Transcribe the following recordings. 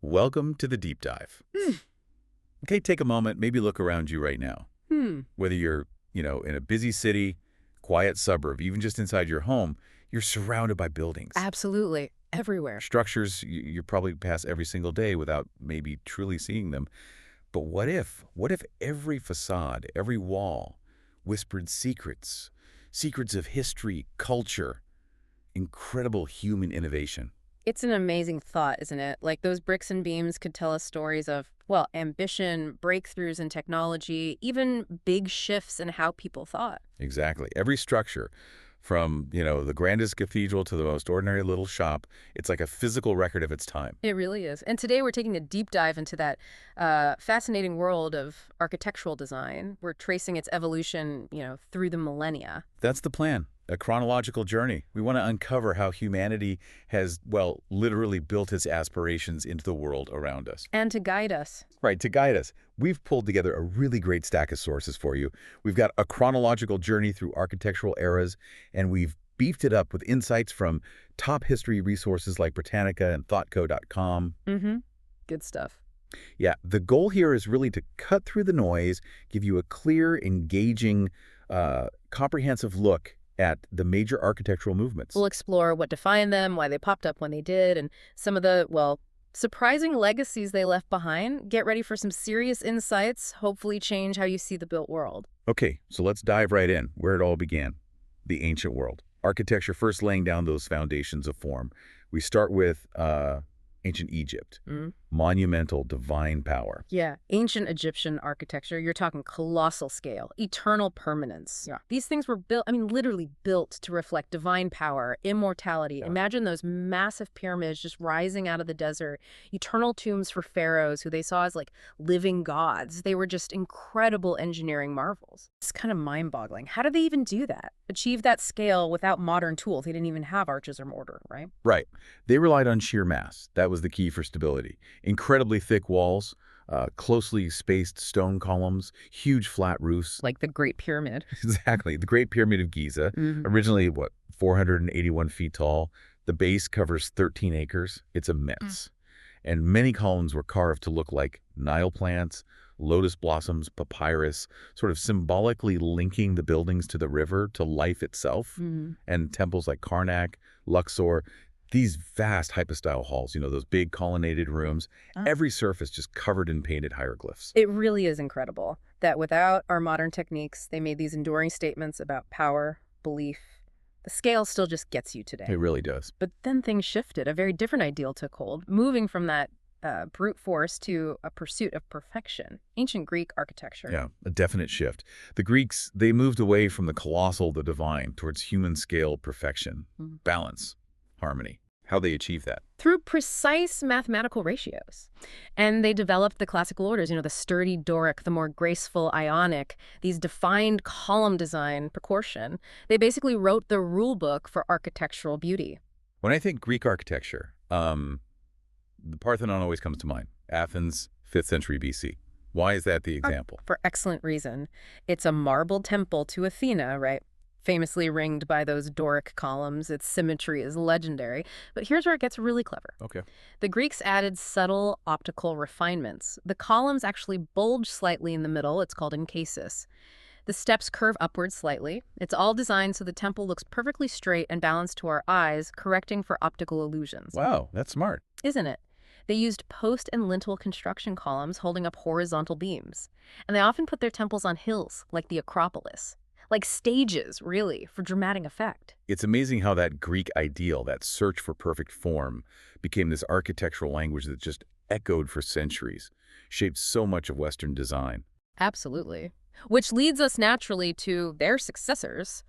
Welcome to the deep dive. Okay, take a moment, maybe look around you right now. Whether you're, in a busy city, quiet suburb, even just inside your home, you're surrounded by buildings. Absolutely. Everywhere. Structures you probably pass every single day without maybe truly seeing them. But what if? What if every facade, every wall whispered secrets? Secrets of history, culture, incredible human innovation. It's an amazing thought, isn't it? Like those bricks and beams could tell us stories of, well, ambition, breakthroughs in technology, even big shifts in how people thought. Exactly. Every structure, from, the grandest cathedral to the most ordinary little shop, it's like a physical record of its time. It really is. And today we're taking a deep dive into that fascinating world of architectural design. We're tracing its evolution, through the millennia. That's the plan. A chronological journey. We want to uncover how humanity has, well, literally built its aspirations into the world around us. And to guide us. Right, to guide us, we've pulled together a really great stack of sources for you. We've got a chronological journey through architectural eras, and we've beefed it up with insights from top history resources like Britannica and thoughtco.com. Good stuff. Yeah, the goal here is really to cut through the noise, give you a clear, engaging, comprehensive look at the major architectural movements. We'll explore what defined them, why they popped up when they did, and some of the, well, surprising legacies they left behind. Get ready for some serious insights, hopefully change how you see the built world. Okay, so let's dive right in, where it all began, the ancient world. Architecture first laying down those foundations of form. We start with ancient Egypt, monumental divine power. Yeah, ancient Egyptian architecture, you're talking colossal scale, eternal permanence. Yeah. These things were built, literally built to reflect divine power, immortality. Yeah. Imagine those massive pyramids just rising out of the desert, eternal tombs for pharaohs who they saw as like living gods. They were just incredible engineering marvels. It's kind of mind-boggling. How did they even do that? Achieve that scale without modern tools? They didn't even have arches or mortar, right? Right. They relied on sheer mass. That was the key for stability. Incredibly thick walls, closely spaced stone columns, huge flat roofs. Like the Great Pyramid. Exactly. The Great Pyramid of Giza, originally, 481 feet tall. The base covers 13 acres. It's immense. And many columns were carved to look like Nile plants, lotus blossoms, papyrus, sort of symbolically linking the buildings to the river, to life itself. And temples like Karnak, Luxor, these vast hypostyle halls, those big colonnaded rooms, every surface just covered in painted hieroglyphs. It really is incredible that without our modern techniques, they made these enduring statements about power, belief. The scale still just gets you today. It really does. But then things shifted. A very different ideal took hold, moving from that brute force to a pursuit of perfection. Ancient Greek architecture. Yeah, a definite shift. The Greeks, they moved away from the colossal, the divine, towards human-scale perfection, balance, harmony. How they achieve that? Through precise mathematical ratios. And they developed the classical orders, the sturdy Doric, the more graceful Ionic, these defined column design proportion. They basically wrote the rule book for architectural beauty. When I think Greek architecture, the Parthenon always comes to mind. Athens, 5th century BC. Why is that the example? For excellent reason. It's a marble temple to Athena, right? Famously ringed by those Doric columns. Its symmetry is legendary. But here's where it gets really clever. Okay. The Greeks added subtle optical refinements. The columns actually bulge slightly in the middle. It's called encasis. The steps curve upward slightly. It's all designed so the temple looks perfectly straight and balanced to our eyes, correcting for optical illusions. Wow, that's smart. Isn't it? They used post and lintel construction columns holding up horizontal beams. And they often put their temples on hills, like the Acropolis. Like stages, really, for dramatic effect. It's amazing how that Greek ideal, that search for perfect form, became this architectural language that just echoed for centuries, shaped so much of Western design. Absolutely. Which leads us naturally to their successors,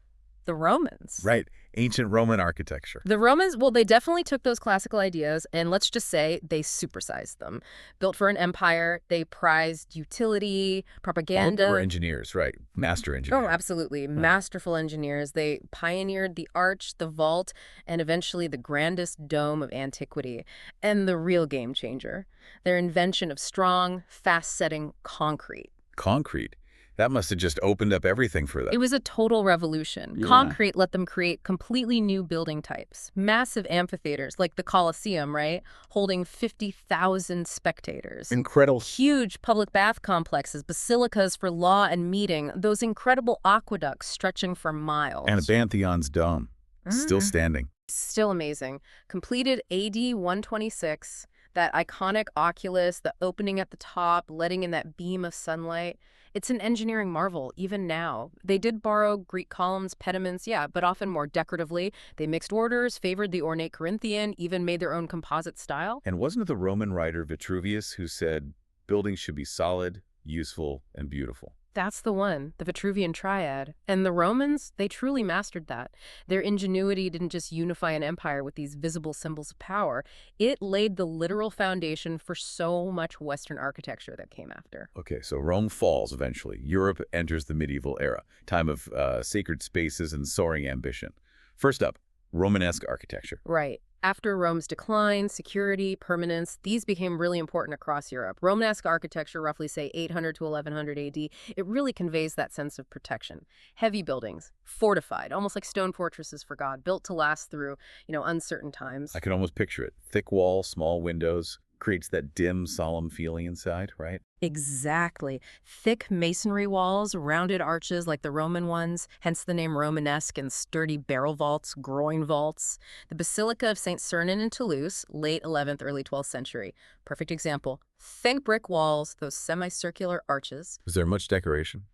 the Romans. Right. Ancient Roman architecture. The Romans, well, they definitely took those classical ideas and let's just say they supersized them. Built for an empire, they prized utility, propaganda. Or engineers, right. Master engineers. Oh, absolutely. Masterful engineers. They pioneered the arch, the vault, and eventually the grandest dome of antiquity. And the real game changer, their invention of strong, fast-setting concrete. Concrete. That must have just opened up everything for them. It was a total revolution. Yeah. Concrete let them create completely new building types. Massive amphitheaters, like the Colosseum, right? Holding 50,000 spectators. Incredible. Huge public bath complexes, basilicas for law and meeting, those incredible aqueducts stretching for miles. And a Pantheon's dome, still standing. Still amazing. Completed AD 126, that iconic oculus, the opening at the top, letting in that beam of sunlight. It's an engineering marvel, even now. They did borrow Greek columns, pediments, yeah, but often more decoratively. They mixed orders, favored the ornate Corinthian, even made their own composite style. And wasn't it the Roman writer Vitruvius who said buildings should be solid, useful, and beautiful? That's the one, the Vitruvian triad. And the Romans, they truly mastered that. Their ingenuity didn't just unify an empire with these visible symbols of power. It laid the literal foundation for so much Western architecture that came after. Okay, so Rome falls eventually. Europe enters the medieval era, time of sacred spaces and soaring ambition. First up, Romanesque architecture. Right. After Rome's decline, security, permanence, these became really important across Europe. Romanesque architecture, roughly say 800 to 1100 AD, it really conveys that sense of protection. Heavy buildings, fortified, almost like stone fortresses for God, built to last through, uncertain times. I can almost picture it. Thick walls, small windows, creates that dim, solemn feeling inside, right? Exactly. Thick masonry walls, rounded arches like the Roman ones, hence the name Romanesque, and sturdy barrel vaults, groin vaults. The Basilica of St. Sernin in Toulouse, late 11th, early 12th century. Perfect example. Thick brick walls, those semicircular arches. Was there much decoration?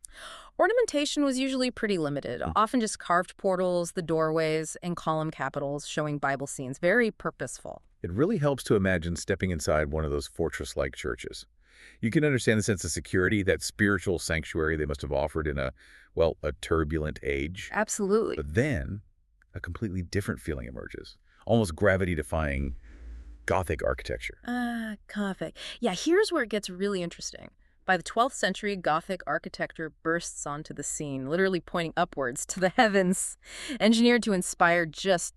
Ornamentation was usually pretty limited, often just carved portals, the doorways, and column capitals showing Bible scenes. Very purposeful. It really helps to imagine stepping inside one of those fortress-like churches. You can understand the sense of security, that spiritual sanctuary they must have offered in a turbulent age. Absolutely. But then, a completely different feeling emerges, almost gravity-defying Gothic architecture. Gothic. Yeah, here's where it gets really interesting. By the 12th century, Gothic architecture bursts onto the scene, literally pointing upwards to the heavens, engineered to inspire just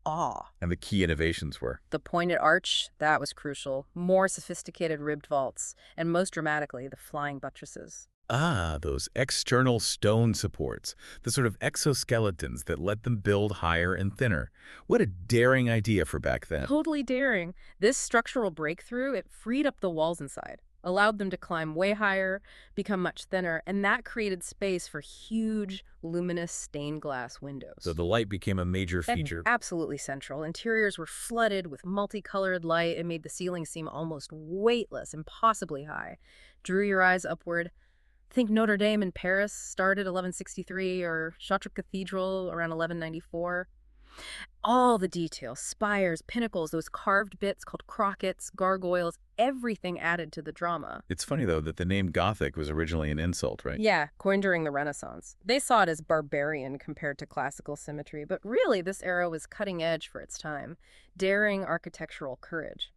awe. And the key innovations were? The pointed arch, that was crucial. More sophisticated ribbed vaults, and most dramatically, the flying buttresses. Those external stone supports, the sort of exoskeletons that let them build higher and thinner. What a daring idea for back then. Totally daring. This structural breakthrough, it freed up the walls inside, allowed them to climb way higher, become much thinner, and that created space for huge, luminous stained glass windows. So the light became a major feature. Absolutely central. Interiors were flooded with multicolored light. It made the ceiling seem almost weightless, impossibly high. Drew your eyes upward. Think Notre Dame in Paris started 1163, or Chartres Cathedral around 1194. All the details, spires, pinnacles, those carved bits called crockets, gargoyles, everything added to the drama. It's funny, though, that the name Gothic was originally an insult, right? Yeah, coined during the Renaissance. They saw it as barbarian compared to classical symmetry, but really this era was cutting edge for its time. Daring architectural courage.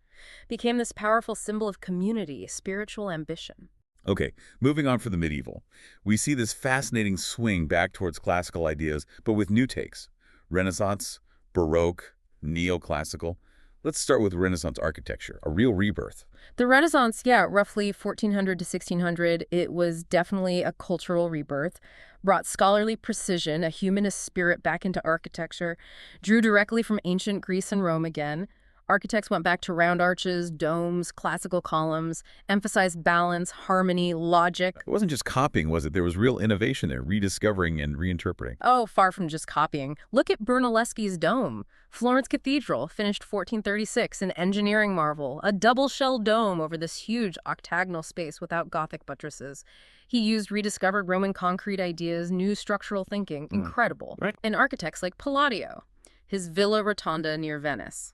Became this powerful symbol of community, spiritual ambition. Okay, moving on for the medieval. We see this fascinating swing back towards classical ideas, but with new takes. Renaissance, Baroque, Neoclassical. Let's start with Renaissance architecture, a real rebirth. The Renaissance, yeah, roughly 1400 to 1600, it was definitely a cultural rebirth, brought scholarly precision, a humanist spirit back into architecture, drew directly from ancient Greece and Rome again. Architects went back to round arches, domes, classical columns, emphasized balance, harmony, logic. It wasn't just copying, was it? There was real innovation there, rediscovering and reinterpreting. Oh, far from just copying. Look at Brunelleschi's dome. Florence Cathedral, finished 1436, an engineering marvel, a double-shell dome over this huge octagonal space without Gothic buttresses. He used rediscovered Roman concrete ideas, new structural thinking. Incredible. Right. And architects like Palladio, his Villa Rotonda near Venice.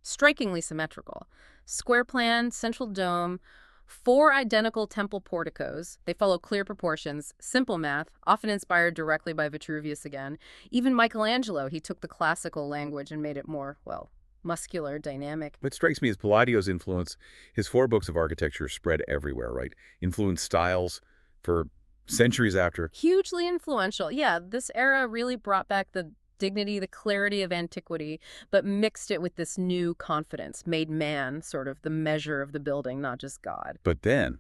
Strikingly symmetrical. Square plan, central dome, 4 identical temple porticos. They follow clear proportions, simple math, often inspired directly by Vitruvius again. Even Michelangelo, he took the classical language and made it more, muscular, dynamic. What strikes me is Palladio's influence. His 4 books of architecture spread everywhere, right? Influenced styles for centuries after. Hugely influential. Yeah, this era really brought back the dignity, the clarity of antiquity, but mixed it with this new confidence, made man sort of the measure of the building, not just God. But then,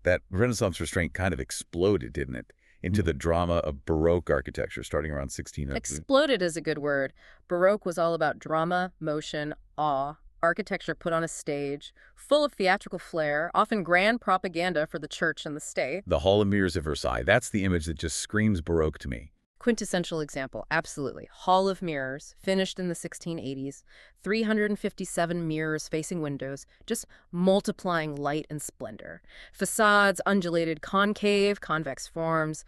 That Renaissance restraint kind of exploded, didn't it, into the drama of Baroque architecture starting around 1600. Exploded is a good word. Baroque was all about drama, motion, awe, architecture put on a stage, full of theatrical flair, often grand propaganda for the church and the state. The Hall of Mirrors of Versailles, that's the image that just screams Baroque to me. Quintessential example, absolutely. Hall of Mirrors, finished in the 1680s, 357 mirrors facing windows, just multiplying light and splendor. Facades undulated concave, convex forms.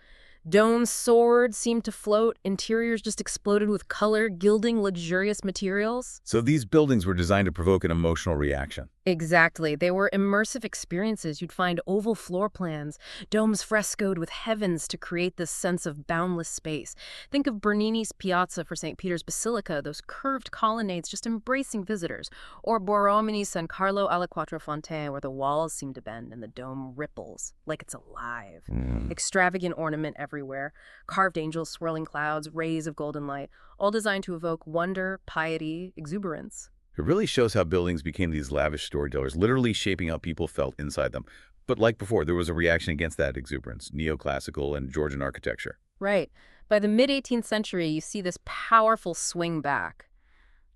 Domes soared, seemed to float. Interiors just exploded with color, gilding, luxurious materials. So these buildings were designed to provoke an emotional reaction. Exactly. They were immersive experiences. You'd find oval floor plans, domes frescoed with heavens to create this sense of boundless space. Think of Bernini's Piazza for St. Peter's Basilica, those curved colonnades just embracing visitors. Or Borromeo's San Carlo alla Quattrofontaine, where the walls seem to bend and the dome ripples like it's alive. Extravagant ornament everywhere, carved angels swirling clouds, rays of golden light, all designed to evoke wonder, piety, exuberance. It really shows how buildings became these lavish storytellers, literally shaping how people felt inside them. But like before, there was a reaction against that exuberance, Neoclassical and Georgian architecture. Right. By the mid-18th century, you see this powerful swing back,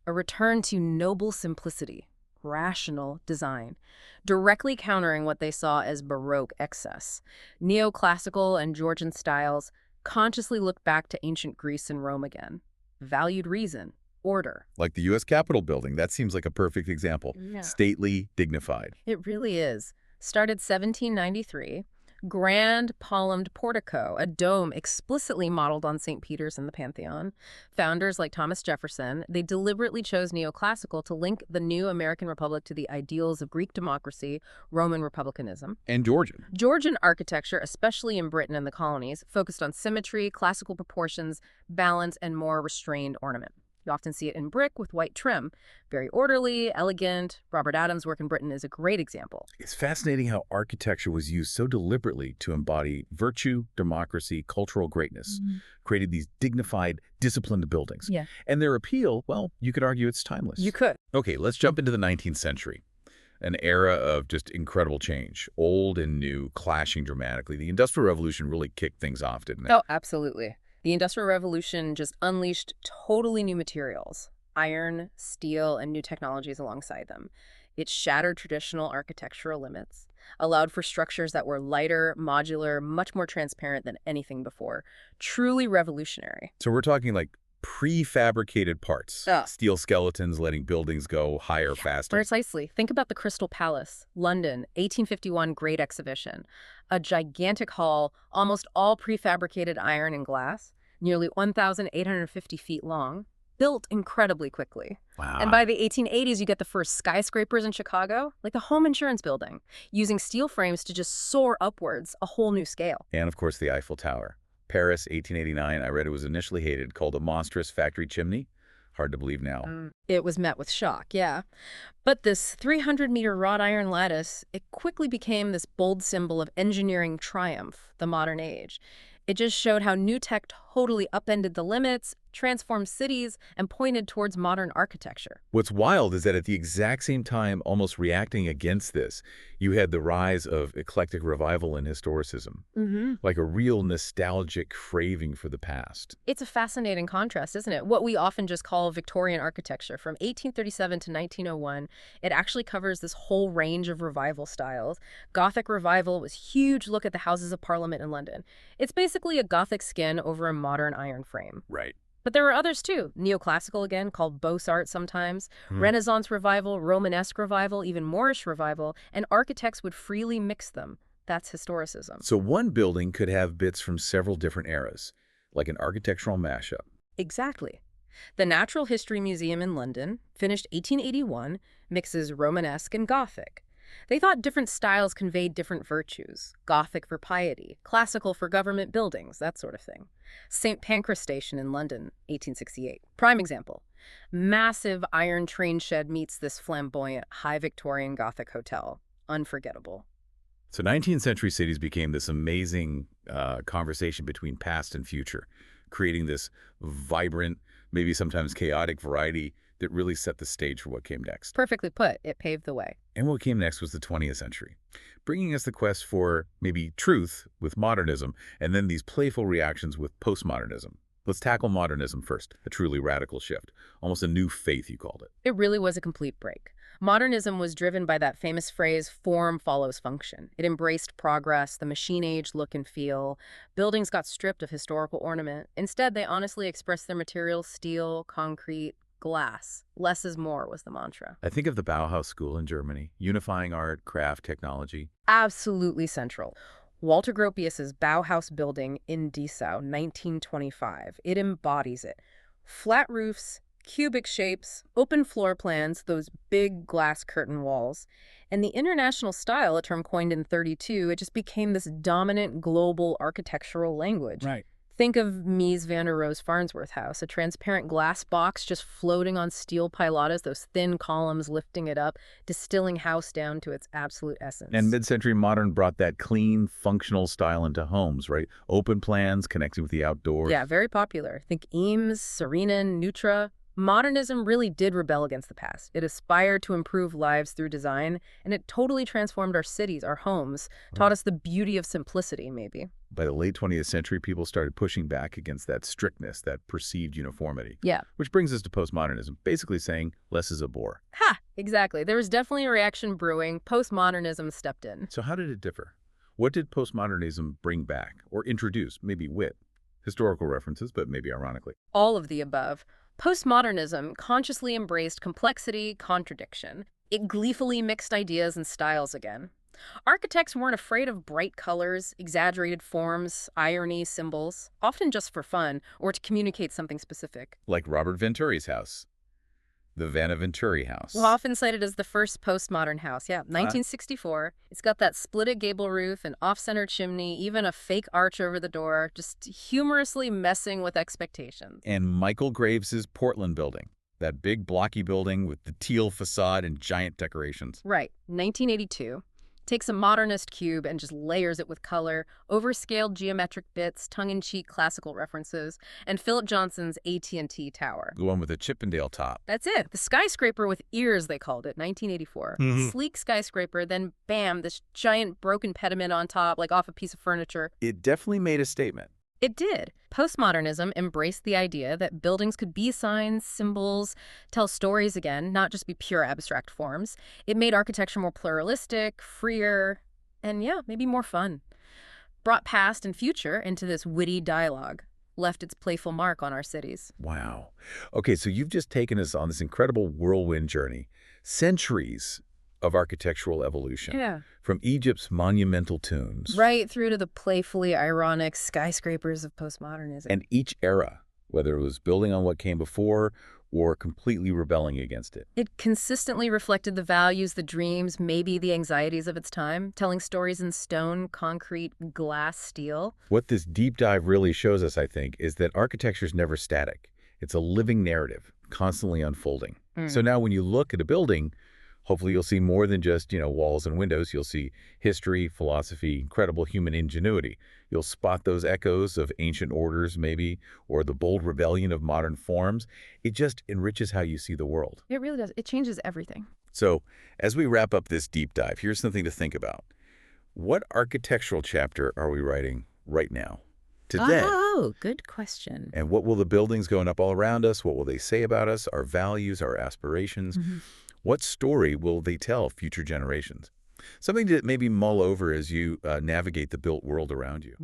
a return to noble simplicity, rational design, directly countering what they saw as Baroque excess. Neoclassical and Georgian styles consciously looked back to ancient Greece and Rome again, valued reason, order. Like the U.S. Capitol building, that seems like a perfect example. Yeah. Stately, dignified. It really is. Started 1793, grand columned portico, a dome explicitly modeled on St. Peter's and the Pantheon. Founders like Thomas Jefferson, they deliberately chose neoclassical to link the new American Republic to the ideals of Greek democracy, Roman republicanism. And Georgian. Georgian architecture, especially in Britain and the colonies, focused on symmetry, classical proportions, balance, and more restrained ornament. You often see it in brick with white trim. Very orderly, elegant. Robert Adams' work in Britain is a great example. It's fascinating how architecture was used so deliberately to embody virtue, democracy, cultural greatness, created these dignified, disciplined buildings. Yeah. And their appeal, well, you could argue it's timeless. You could. Okay, let's jump into the 19th century. An era of just incredible change, old and new, clashing dramatically. The Industrial Revolution really kicked things off, didn't it? Oh, absolutely. The Industrial Revolution just unleashed totally new materials, iron, steel, and new technologies alongside them. It shattered traditional architectural limits, allowed for structures that were lighter, modular, much more transparent than anything before. Truly revolutionary. So we're talking like prefabricated parts, Oh. steel skeletons letting buildings go higher, faster. Precisely. Think about the Crystal Palace, London, 1851 Great Exhibition. A gigantic hall, almost all prefabricated iron and glass, nearly 1,850 feet long, built incredibly quickly. Wow. And by the 1880s, you get the first skyscrapers in Chicago, like the Home Insurance Building, using steel frames to just soar upwards, a whole new scale. And of course, the Eiffel Tower. Paris, 1889, I read it was initially hated, called a monstrous factory chimney. Hard to believe now. It was met with shock, yeah. But this 300-meter wrought iron lattice, it quickly became this bold symbol of engineering triumph, the modern age. It just showed how new tech totally upended the limits, transformed cities, and pointed towards modern architecture. What's wild is that at the exact same time, almost reacting against this, you had the rise of eclectic revival and historicism, like a real nostalgic craving for the past. It's a fascinating contrast, isn't it? What we often just call Victorian architecture. From 1837 to 1901, it actually covers this whole range of revival styles. Gothic revival was a huge look at the Houses of Parliament in London. It's basically a Gothic skin over a modern iron frame. Right. But there were others too. Neoclassical again, called Beaux-Arts sometimes. Renaissance revival, Romanesque revival, even Moorish revival. And architects would freely mix them. That's historicism. So one building could have bits from several different eras, like an architectural mashup. Exactly. The Natural History Museum in London, finished 1881, mixes Romanesque and Gothic. They thought different styles conveyed different virtues. Gothic for piety, classical for government buildings, that sort of thing. St. Pancras Station in London, 1868. Prime example. Massive iron train shed meets this flamboyant, high Victorian Gothic hotel. Unforgettable. So 19th century cities became this amazing conversation between past and future, creating this vibrant, maybe sometimes chaotic variety that really set the stage for what came next. Perfectly put. It paved the way. And what came next was the 20th century, bringing us the quest for maybe truth with modernism, and then these playful reactions with postmodernism. Let's tackle modernism first, a truly radical shift, almost a new faith, you called it. It really was a complete break. Modernism was driven by that famous phrase, form follows function. It embraced progress, the machine age look and feel. Buildings got stripped of historical ornament. Instead, they honestly expressed their materials: steel, concrete, glass. Less is more was the mantra. I think of the Bauhaus school in Germany, unifying art, craft, technology. Absolutely central. Walter Gropius's Bauhaus building in Dessau, 1925. It embodies it. Flat roofs, cubic shapes, open floor plans, those big glass curtain walls. And the international style, a term coined in 32, it just became this dominant global architectural language. Right. Think of Mies van der Rohe's Farnsworth House, a transparent glass box just floating on steel pilatas, those thin columns lifting it up, distilling house down to its absolute essence. And mid-century modern brought that clean, functional style into homes, right? Open plans, connecting with the outdoors. Yeah, very popular. Think Eames, Serenen, Nutra. Modernism really did rebel against the past. It aspired to improve lives through design, and it totally transformed our cities, our homes, taught us the beauty of simplicity, maybe. By the late 20th century, people started pushing back against that strictness, that perceived uniformity. Yeah. Which brings us to postmodernism, basically saying less is a bore. Ha! Exactly. There was definitely a reaction brewing. Postmodernism stepped in. So how did it differ? What did postmodernism bring back or introduce, maybe wit? Historical references, but maybe ironically. All of the above. Postmodernism consciously embraced complexity, contradiction. It gleefully mixed ideas and styles again. Architects weren't afraid of bright colors, exaggerated forms, irony, symbols, often just for fun or to communicate something specific. Like Robert Venturi's house, the Vanaventuri house. Well, often cited as the first postmodern house. Yeah, 1964. It's got that split gable roof, an off-center chimney, even a fake arch over the door, just humorously messing with expectations. And Michael Graves's Portland building, that big blocky building with the teal facade and giant decorations. Right, 1982. Takes a modernist cube and just layers it with color, overscaled geometric bits, tongue-in-cheek classical references, and Philip Johnson's AT&T Tower. The one with the Chippendale top. That's it. The skyscraper with ears, they called it, 1984. Sleek skyscraper, then bam, this giant broken pediment on top, like off a piece of furniture. It definitely made a statement. It did. Postmodernism embraced the idea that buildings could be signs, symbols, tell stories again, not just be pure abstract forms. It made architecture more pluralistic, freer, and yeah, maybe more fun. Brought past and future into this witty dialogue. Left its playful mark on our cities. Wow. Okay, so you've just taken us on this incredible whirlwind journey. Centuries of architectural evolution. Yeah. From Egypt's monumental tombs. Right through to the playfully ironic skyscrapers of postmodernism. And each era, whether it was building on what came before or completely rebelling against it. It consistently reflected the values, the dreams, maybe the anxieties of its time, telling stories in stone, concrete, glass, steel. What this deep dive really shows us, I think, is that architecture is never static. It's a living narrative, constantly unfolding. So now when you look at a building, hopefully you'll see more than just, walls and windows. You'll see history, philosophy, incredible human ingenuity. You'll spot those echoes of ancient orders, maybe, or the bold rebellion of modern forms. It just enriches how you see the world. It really does. It changes everything. So, as we wrap up this deep dive, here's something to think about. What architectural chapter are we writing right now, today? Oh, good question. And what will the buildings going up all around us, what will they say about us, our values, our aspirations? What story will they tell future generations? Something to maybe mull over as you navigate the built world around you.